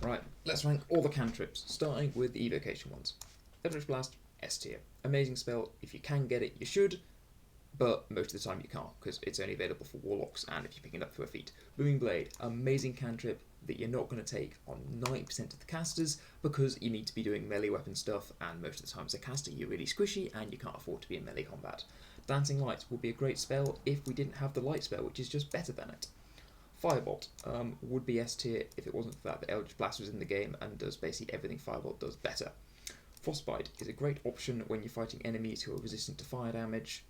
Right, let's rank all the cantrips, starting with the Evocation ones. Eldritch Blast, S tier. Amazing spell. If you can get it, you should, but most of the time you can't, because it's only available for Warlocks and if you're picking it up through a feat. Booming Blade, amazing cantrip that you're not going to take on 90% of the casters, because you need to be doing melee weapon stuff, and most of the time as a caster you're really squishy and you can't afford to be in melee combat. Dancing Lights would be a great spell if we didn't have the light spell, which is just better than it. Firebolt would be S tier if it wasn't for that Eldritch Blast was in the game and does basically everything Firebolt does better. Frostbite is a great option when you're fighting enemies who are resistant to fire damage,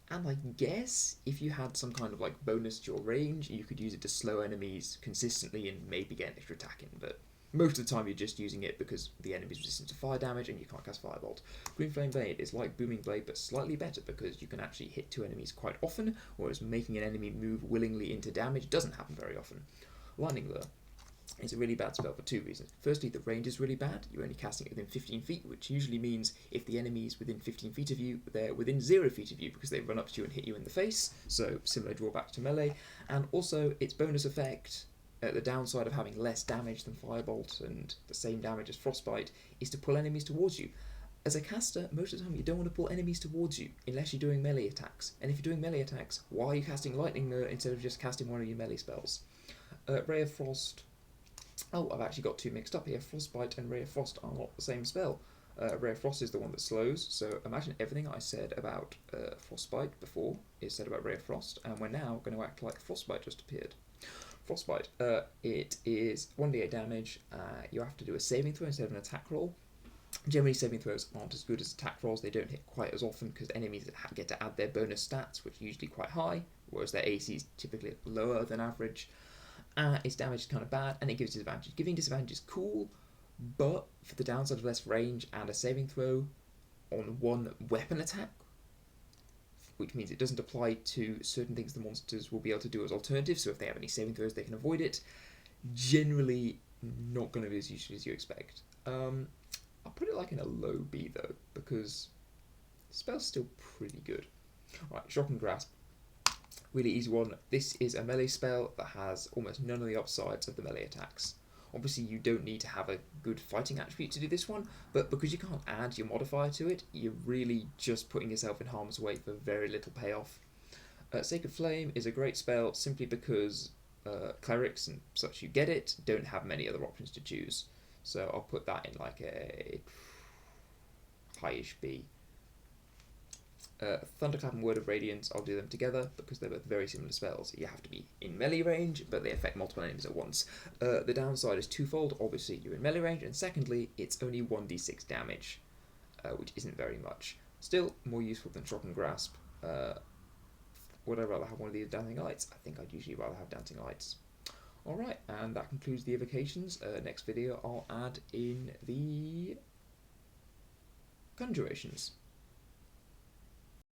and I guess if you had some kind of like bonus to your range, you could use it to slow enemies consistently and maybe get an extra attack in, but most of the time you're just using it because the enemy's resistant to fire damage and you can't cast Firebolt. Green Flame Blade is like Booming Blade but slightly better because you can actually hit two enemies quite often, whereas making an enemy move willingly into damage doesn't happen very often. Lightning Lure is a really bad spell for two reasons. Firstly, the range is really bad. You're only casting it within 15 feet, which usually means if the enemy is within 15 feet of you, they're within 0 feet of you because they run up to you and hit you in the face, so similar drawback to melee. And also, its bonus effect, the downside of having less damage than Firebolt and the same damage as Frostbite, is to pull enemies towards you. As a caster, most of the time you don't want to pull enemies towards you unless you're doing melee attacks. And if you're doing melee attacks, why are you casting Lightning Lure instead of just casting one of your melee spells? Ray of Frost. Oh, I've actually got two mixed up here. Frostbite and Ray of Frost are not the same spell. Ray of Frost is the one that slows, so imagine everything I said about Frostbite before is said about Ray of Frost, and we're now going to act like Frostbite just appeared. Frostbite, it is 1d8 damage. You have to do a saving throw instead of an attack roll. Generally, saving throws aren't as good as attack rolls. They don't hit quite as often because enemies get to add their bonus stats, which are usually quite high, whereas their AC is typically lower than average. Its damage is kind of bad, and it gives disadvantage. Giving disadvantage is cool, but for the downside of less range and a saving throw on one weapon attack, which means it doesn't apply to certain things the monsters will be able to do as alternatives, so if they have any saving throws they can avoid it, generally not going to be as useful as you expect. I'll put it like in a low B though, because the spell's still pretty good. Right, Shock and Grasp. Really easy one. This is a melee spell that has almost none of the upsides of the melee attacks. Obviously you don't need to have a good fighting attribute to do this one, but because you can't add your modifier to it, you're really just putting yourself in harm's way for very little payoff. Sacred Flame is a great spell simply because clerics and such who get it don't have many other options to choose. So I'll put that in like a high-ish B. Thunderclap and Word of Radiance, I'll do them together because they're both very similar spells. You have to be in melee range, but they affect multiple enemies at once. The downside is twofold. Obviously, you're in melee range, and secondly, it's only 1d6 damage, which isn't very much. Still, more useful than Shock and Grasp. Would I rather have one of these Dancing Lights? I think I'd usually rather have Dancing Lights. Alright, and that concludes the evocations. Next video, I'll add in the conjurations.